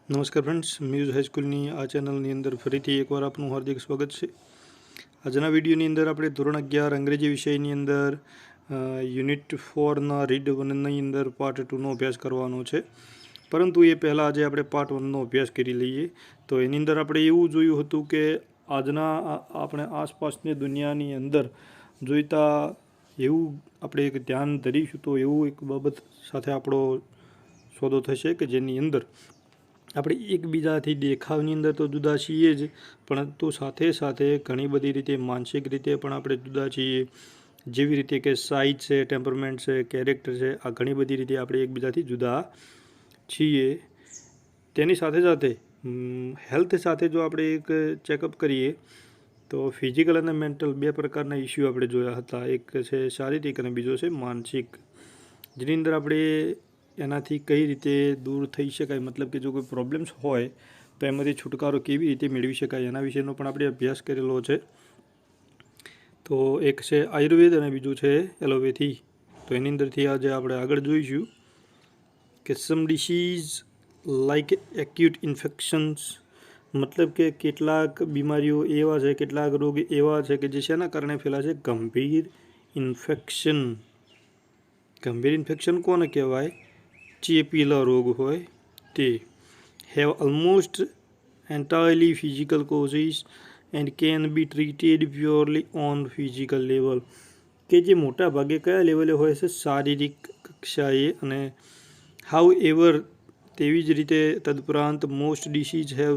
નમસ્કાર friends, muse હાઈસ્કૂલની આ ચેનલની અંદર ફરીથી એકવાર આપનું હાર્દિક સ્વાગત છે. આજના વિડીયોની અંદર આપણે ધોરણ 11 અંગ્રેજી વિષયની અંદર યુનિટ 4ના રીડ 1ની અંદર પાર્ટ 2નો અભ્યાસ કરવાનો છે. પરંતુ એ પહેલાં આજે આપણે પાર્ટ 1નો અભ્યાસ કરી લઈએ. તો એની અંદર આપણે એવું જોયું હતું કે આજના આપણે આસપાસની દુનિયાની અંદર જોઈતા એવું આપણે એક ધ્યાન ધરીશું તો એવું એક બાબત સાથે આપણો સોદો થશે કે જેની અંદર આપણે એકબીજાથી દેખાવની અંદર તો જુદા છીએ જ, પરંતુ સાથે સાથે ઘણી બધી રીતે માનસિક રીતે પણ આપણે જુદા છીએ. જેવી રીતે કે સાઇઝ છે, ટેમ્પરમેન્ટ છે, કેરેક્ટર છે, આ ઘણી બધી રીતે આપણે એકબીજાથી જુદા છીએ. તેની સાથે સાથે હેલ્થ સાથે જો આપણે એક ચેકઅપ કરીએ તો ફિઝિકલ અને મેન્ટલ બે પ્રકારના ઇસ્યુ આપણે જોયા હતા. એક છે શારીરિક અને બીજો છે માનસિક, જેની અંદર આપણે એનાથી કઈ રીતે દૂર થઈ શકાય, મતલબ કે જો કોઈ પ્રોબ્લેમ્સ હોય તો એમાંથી છુટકારો કેવી રીતે મેળવી શકાય એના વિશેનો પણ આપણે અભ્યાસ કરેલો છે. તો એક છે આયુર્વેદ અને બીજું છે એલોપેથી. તો એની અંદરથી આજે આપણે આગળ જોઈશું કે સમ ડિસીઝ લાઇક એક્યુટ ઇન્ફેક્શન્સ, મતલબ કે કેટલાક બીમારીઓ એવા છે, કેટલાક રોગ એવા છે કે જે શેના કારણે ફેલાશે? ગંભીર ઇન્ફેક્શન. ગંભીર ઇન્ફેક્શન કોને કહેવાય? ચેપીલા રોગ હોય તે. Have almost entirely physical causes and can be treated purely on physical level, કે જે મોટા ભાગે કયા લેવલે હોય છે? શારીરિક કક્ષાએ. અને હાઉ એવર તેવી જ રીતે તદુપરાંત most disease have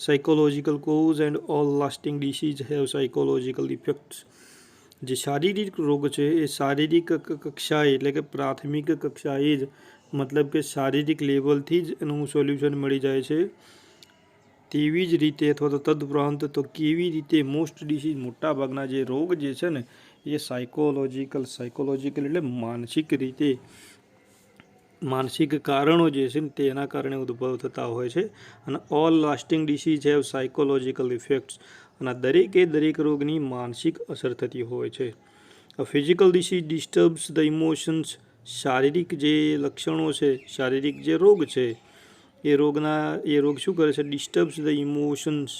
psychological cause and all lasting disease have psychological effects. જે શારીરિક રોગ છે એ શારીરિક કક્ષાએ એટલે કે પ્રાથમિક કક્ષાએ જ, મતલબ કે શારીરિક લેવલથી જ એનું સોલ્યુશન મળી જાય છે. તેવી જ રીતે અથવા તો તદુપરાંત તો કેવી રીતે મોસ્ટ ડિસીઝ મોટાભાગના જે રોગ જે છે ને એ સાયકોલોજીકલ એટલે માનસિક રીતે, માનસિક કારણો જે છે ને તેના કારણે ઉદ્ભવ થતા હોય છે. અને all lasting disease have psychological effects, અને દરેક રોગની માનસિક અસર થતી હોય છે. ફિઝિકલ ડિસીઝ ડિસ્ટર્બ્સ ધ ઇમોશન્સ, શારીરિક જે લક્ષણો છે, શારીરિક જે રોગ છે એ રોગ શું કરે છે? ડિસ્ટર્બ્સ ધ ઇમોશન્સ,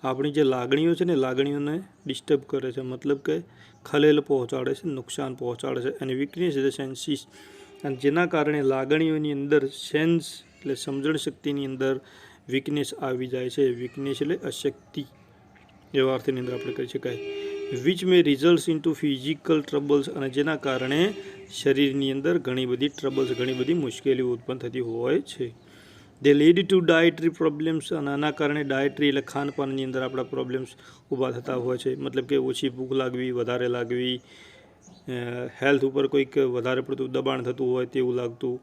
આપણી જે લાગણીઓ છે ને લાગણીઓને ડિસ્ટર્બ કરે છે, મતલબ કે ખલેલ પહોંચાડે છે, નુકસાન પહોંચાડે છે. અને વીકનેસ ધ સેન્સીસ, અને જેના કારણે લાગણીઓની અંદર સેન્સ એટલે સમજણ શક્તિની અંદર વીકનેસ આવી જાય છે. વીકનેસ એટલે અશક્તિ એવા અર્થની અંદર આપણે કહી શકાય. Which may result into physical troubles, અને જેના કારણે શરીરની અંદર ઘણી બધી ટ્રબલ્સ, ઘણી બધી મુશ્કેલીઓ ઉત્પન્ન થતી હોય છે. દે લીડ ટુ ડાયટરી પ્રોબ્લેમ્સ, અને આના કારણે ડાયટરી એટલે ખાનપાનની અંદર આપણા પ્રોબ્લેમ્સ ઊભા થતા હોય છે. મતલબ કે ઓછી ભૂખ લાગવી, વધારે લાગવી, હેલ્થ ઉપર કોઈક વધારે પડતું દબાણ થતું હોય તેવું લાગતું,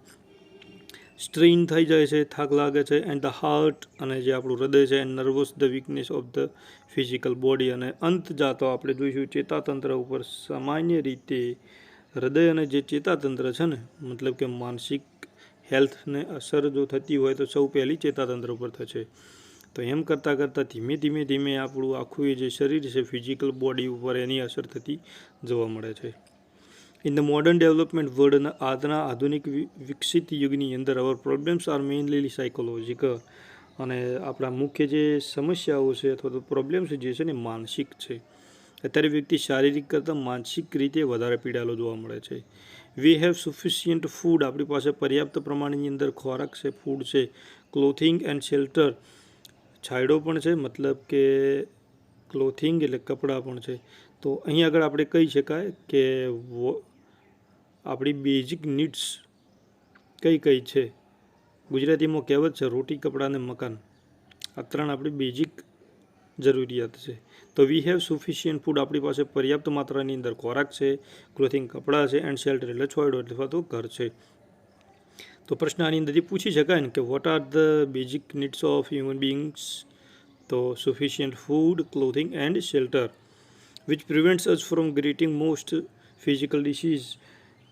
સ્ટ્રેઇન થઈ જાય છે, થાક લાગે છે. એન્ડ ધ હાર્ટ, અને જે આપણું હૃદય છે, and nervous the weakness of the physical body. અને અંત જાતો આપણે જોઈશું ચેતાતંત્ર ઉપર. સામાન્ય રીતે હૃદય અને જે ચેતાતંત્ર છે ને, મતલબ કે માનસિક હેલ્થને અસર જો થતી હોય તો સૌ પહેલી ચેતાતંત્ર ઉપર થશે. તો એમ કરતાં ધીમે આપણું આખું એ જે શરીર છે ફિઝિકલ બોડી ઉપર એની અસર થતી જોવા મળે છે. In the modern development world, આજના આધુનિક વિકસિત યુગની અંદર અવર પ્રોબ્લેમ્સ આર મેઇનલી સાયકોલોજીકલ, અને આપણા મુખ્ય જે સમસ્યાઓ છે અથવા તો પ્રોબ્લેમ્સ જે છે ને માનસિક છે. અત્યારે વ્યક્તિ શારીરિક કરતાં માનસિક રીતે વધારે પીડાયેલો જોવા મળે છે. વી હેવ સફિશિયન્ટ ફૂડ, આપણી પાસે પર્યાપ્ત પ્રમાણની અંદર ખોરાક છે, ફૂડ છે. ક્લોથિંગ એન્ડ શેલ્ટર, છાંયડો પણ છે, મતલબ કે ક્લોથિંગ એટલે કપડાં પણ છે. તો અહીં આગળ આપણે કહી શકાય કે આપણી બેઝિક નીડ્સ કઈ છે? ગુજરાતીમાં કહેવત છે રોટી, કપડાં અને મકાન, આ ત્રણ આપણી બેઝિક જરૂરિયાત છે. તો વી હેવ સફિશિયન્ટ ફૂડ, આપણી પાસે પર્યાપ્ત માત્રાની અંદર ખોરાક છે, ક્લોથિંગ કપડાં છે, એન્ડ શેલ્ટર એટલે છોયડો અથવા તો ઘર છે. તો પ્રશ્ન આની અંદરથી પૂછી શકાય ને કે what are the basic needs of human beings? તો sufficient food, clothing and shelter, which prevents us from getting most physical disease,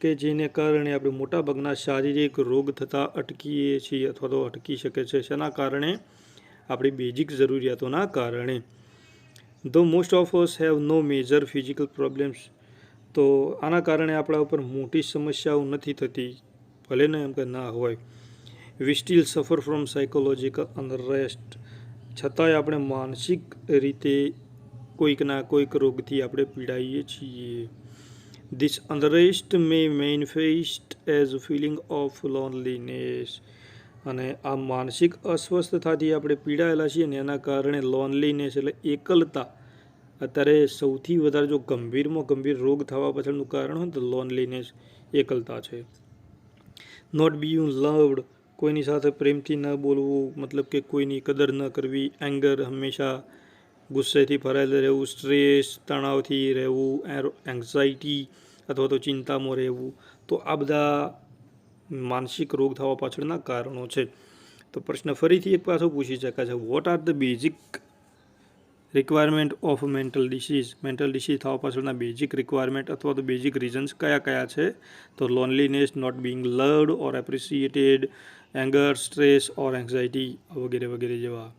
કે જેને કારણે આપણે મોટાભાગના શારીરિક રોગ થતાં અટકીએ છીએ અથવા તો અટકી શકે છે. શેના કારણે? આપણી બેઝિક જરૂરિયાતોના કારણે. Though most of us have no major physical problems, તો આના કારણે આપણા ઉપર મોટી સમસ્યાઓ નથી થતી, ભલે ને એમ કે ના હોય. We still suffer from psychological unrest, છતાંય આપણે માનસિક રીતે કોઈકના કોઈક રોગથી આપણે પીડાઈએ છીએ. This unrest may manifest as feeling of loneliness, અને આ માનસિક અસ્વસ્થતાથી આપણે પીડાયેલા છીએ ને એના કારણે લોનલીનેસ એટલે એકલતા અત્યારે સૌથી વધારે જો ગંભીરમાં ગંભીર રોગ થવા પાછળનું કારણ હોય તો લોનલીનેસ એકલતા છે. નોટ બીઇંગ લવડ, કોઈની સાથે પ્રેમથી ન બોલવું, મતલબ કે કોઈની કદર ન કરવી. એંગર, હંમેશા ગુસ્સેથી ભરાયેલું રહેવું. સ્ટ્રેસ, તણાવથી રહેવું. એન્ઝાઇટી અથવા તો ચિંતામાં રહેવું. તો આ બધા માનસિક રોગ થવા પાછળના કારણો છે. તો પ્રશ્ન ફરીથી એક પાછો પૂછી શકાય છે, vote are the basic requirement of mental disease? Mental disease થવા પાછળના બેઝિક રિક્વાયરમેન્ટ અથવા તો બેઝિક રીઝન્સ કયા કયા છે? તો loneliness, not being loved or appreciated, anger, stress or anxiety વગેરે વગેરે જેવા.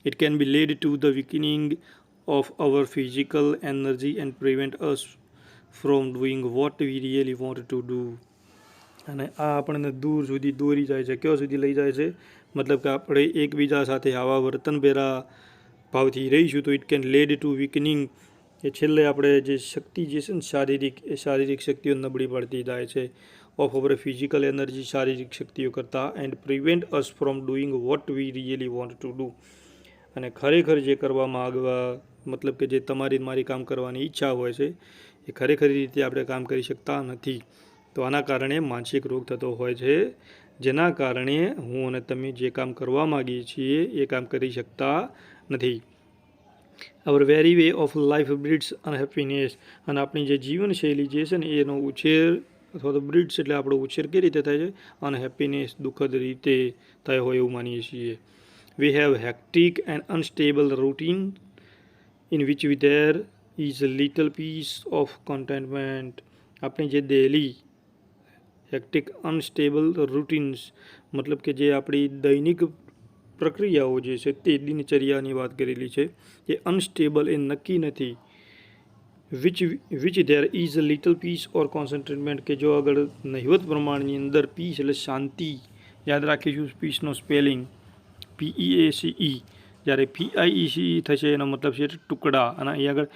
It can be led to the weakening of our physical energy and prevent us from doing what we really want to do. અને આ આપણને દૂર સુધી દોરી જાય છે. ક્યાં સુધી લઈ જાય છે? મતલબ કે આપણે એકબીજા સાથે આવા વર્તનભેરા ભાવથી રહીશું તો ઇટ કેન લેડ ટુ વીકનિંગ, એ છેલ્લે આપણે જે શક્તિ જે છે ને શારીરિક શક્તિઓ નબળી પડતી જાય છે. ઓફ અવર ફિઝિકલ એનર્જી, શારીરિક શક્તિઓ કરતાં. And prevent us from doing what we really want to do, અને ખરેખર જે કરવા માગવા, મતલબ કે જે તમારી મારી કામ કરવાની ઈચ્છા હોય છે એ ખરેખર રીતે આપણે કામ કરી શકતા નથી. તો આના કારણે માનસિક રોગ થતો હોય છે, જેના કારણે હું અને તમે જે કામ કરવા માગીએ છીએ એ કામ કરી શકતા નથી. અવર very way of life breeds અનહેપીનેસ, અને આપણી જે જીવનશૈલી જે છે ને એનો ઉછેર અથવા તો બ્રીડ્સ એટલે આપણો ઉછેર કઈ રીતે થાય છે? અનહેપીનેસ, દુઃખદ રીતે થયો હોય એવું માનીએ છીએ. We have hectic and unstable routine in which there is little peace of contentment. આપણી જે ડેલી હેક્ટિક અનસ્ટેબલ રૂટીન્સ, મતલબ કે જે આપણી દૈનિક પ્રક્રિયાઓ જે છે તે દિનચર્યાની વાત કરેલી છે, એ અનસ્ટેબલ, એ નક્કી નથી. Which there is little peace or contentment, કે જો આગળ નહિવત પ્રમાણની અંદર પીસ એટલે શાંતિ, યાદ રાખીશું પીસનો સ્પેલિંગ PEACE, જ્યારે PIECE થશે એનો મતલબ છે ટુકડા, અને અહીં આગળ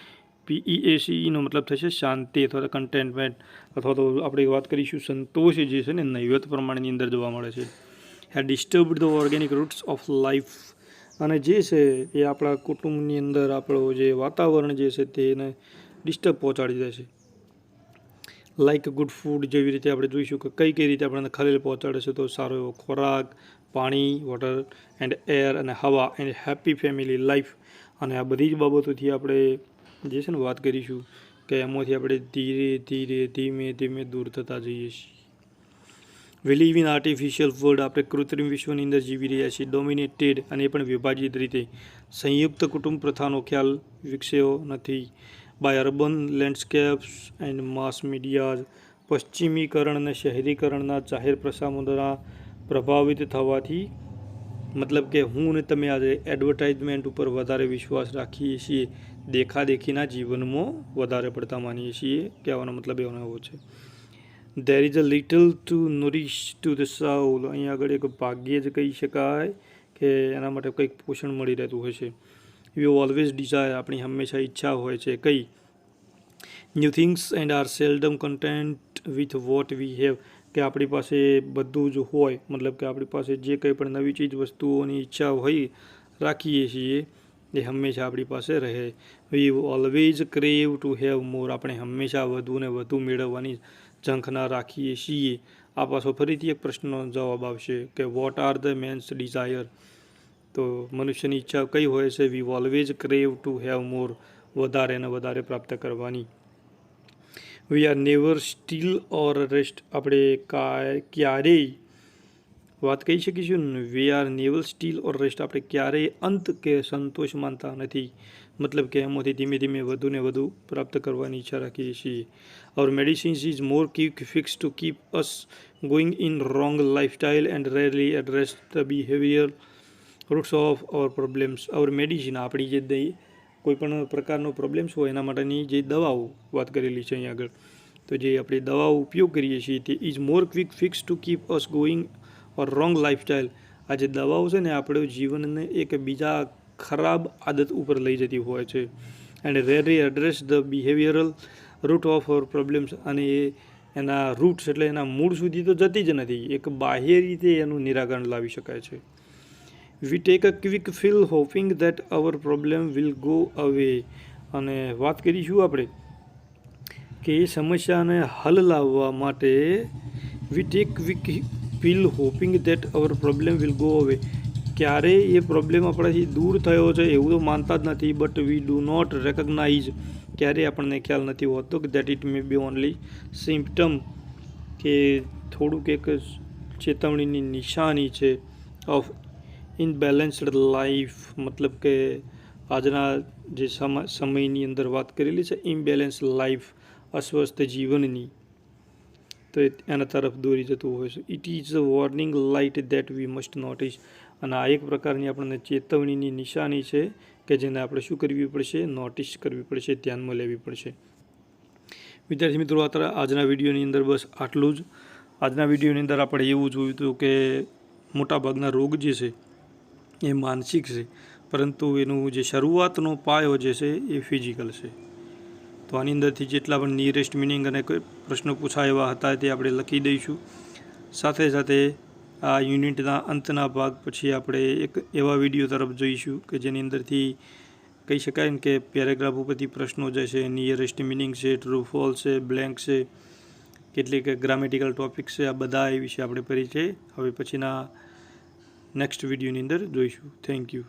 PEACEનો મતલબ થશે શાંતિ અથવા તો કન્ટેન્ટમેન્ટ, અથવા તો આપણે વાત કરીશું સંતોષ જે છે ને નહિવત પ્રમાણની અંદર જોવા મળે છે. Have disturbed the organic roots of life, અને જે છે એ આપણા કુટુંબની અંદર આપણો જે વાતાવરણ જે છે તેને ડિસ્ટર્બ પહોંચાડી દે છે. લાઇક ગુડ ફૂડ, જેવી રીતે આપણે જોઈશું કે કઈ કઈ રીતે આપણને ખલેલ પહોંચાડે છે. તો સારો એવો ખોરાક, પાણી, વોટર એન્ડ એર, અને હવા, એન્ડ હેપી ફેમિલી લાઈફ. અને આ બધી જ બાબતોથી આપણે જે છે ને વાત કરીશું કે એમાંથી આપણે ધીરે ધીરે ધીમે ધીમે દૂર થતા જઈએ છીએ. વી લીવ ઇન આર્ટિફિશિયલ વર્લ્ડ, આપણે કૃત્રિમ વિશ્વની અંદર જીવી રહ્યા છીએ. ડોમિનેટેડ, અને એ પણ વિભાજિત રીતે. સંયુક્ત કુટુંબ પ્રથાનો ખ્યાલ વિકસ્યો નથી. બાય અર્બન લેન્ડસ્કેપ્સ એન્ડ માસ મીડિયાઝ, પશ્ચિમીકરણ અને શહેરીકરણના જાહેર પ્રસારો દ્વારા પ્રભાવિત થવાથી, મતલબ કે હું અને તમે આજે એડવર્ટાઇઝમેન્ટ ઉપર વધારે વિશ્વાસ રાખીએ છીએ, દેખાદેખીના જીવનમાં વધારે પડતા માનીએ છીએ. કહેવાનો મતલબ એવો છે. There is a little to nourish to the soul, અહીં આગળ એક ભાગ્યે જ કહી શકાય કે એના માટે કંઈક પોષણ મળી રહેતું હોય છે. વી ઓલવેઝ ડિઝાયર, આપણી હંમેશા ઈચ્છા હોય છે કઈ? New things and are seldom content with what we have, કે આપણી પાસે બધું જ હોય, મતલબ કે આપણી પાસે જે કંઈ પણ નવી ચીજ વસ્તુઓની ઈચ્છા હોય રાખીએ છીએ એ હંમેશા આપણી પાસે રહે. વી ઓલવેઝ ક્રેવ ટુ હેવ મોર, આપણે હંમેશા વધુ ને વધુ મેળવવાની ઝંખના રાખીએ છીએ. આ પાછો ફરીથી એક પ્રશ્નનો જવાબ આવશે કે what are the man's desire? તો મનુષ્યની ઈચ્છા કઈ હોય છે? We always crave to have more, વધારે ને વધારે પ્રાપ્ત કરવાની. We are never still or rest, આપણે ક્યારેય વાત કહી શકીશું ને, we are never still or rest, આપણે ક્યારેય અંત કે સંતોષ માનતા નથી. મતલબ કે એમાંથી ધીમે ધીમે વધુ ને વધુ પ્રાપ્ત કરવાની ઈચ્છા રાખીએ છીએ. Our medicines is more quick fix to keep us going in wrong lifestyle and rarely address the behaviour roots of our problems. Our medicine, આપણી જે કોઈ પણ પ્રકારનો પ્રોબ્લેમ્સ હોય એના માટેની જે દવાઓ વાત કરેલી છે અહીં આગળ, તો જે આપણે દવાઓ ઉપયોગ કરીએ છીએ તે is more quick fix to keep us going or wrong lifestyle. આ જે દવાઓ છે ને આપણે જીવનને એક બીજા ખરાબ આદત ઉપર લઈ જતી હોય છે. And rarely address the behavioural root of our problems. અને એના રૂટ્સ એટલે એના મૂળ સુધી તો જતી જ નથી, એક બાહ્ય રીતે એનું નિરાકરણ લાવી શકાય છે. We take a quick feel hoping that our problem will go away. અને વાત કરીશું આપણે કે એ સમસ્યાને હલ લાવવા માટે we take quick feel hoping that our problem will go away. ક્યારે એ પ્રોબ્લેમ આપણાથી દૂર થયો છે એવું તો માનતા જ નથી, but we do not recognise. ક્યારે આપણને ખ્યાલ નથી હોતો કે that it may be only symptom, કે થોડુંક એક ચેતવણીની નિશાની છે ઓફ ઇનબેલેન્સ્ડ લાઈફ. મતલબ કે આજના જે સમયની અંદર વાત કરેલી છે ઇમ્બેલેન્સ લાઈફ, અસ્વસ્થ જીવનની, તો એના તરફ દોરી જતું હોય છે. It is a warning light that we must notice. અને આ એક પ્રકારની આપણને ચેતવણીની નિશાની છે કે જેને આપણે શું કરવી પડશે? નોટિસ કરવી પડશે, ધ્યાનમાં લેવી પડશે. વિદ્યાર્થી મિત્રો, આજના વિડીયોની અંદર બસ આટલું જ. આજના વિડીયોની અંદર આપણે એવું જોયું હતું કે મોટાભાગના રોગ જે છે એ માનસિક છે, પરંતુ એનું જે શરૂઆતનો પાયો જે છે એ ફિઝિકલ છે. તો આની અંદરથી જેટલા પણ નિયરેસ્ટ મિનિંગ અને કોઈ પ્રશ્નો પૂછાયા હતા તે આપણે લખી દઈશું. સાથે સાથે આ યુનિટના અંતના ભાગ પછી આપણે એક એવા વિડીયો તરફ જોઈશું કે જેની અંદરથી કહી શકાય ને કે પેરેગ્રાફ ઉપરથી પ્રશ્નો જે છે, નિયરેસ્ટ મિનિંગ છે, ટ્રુ ફોલ્સ છે, બ્લેન્ક છે, કેટલીક ગ્રામેટિકલ ટોપિક છે, આ બધા એ વિશે આપણે પરિચય હવે પછીના નેક્સ્ટ વિડીયોની અંદર જોઈશું. Thank you.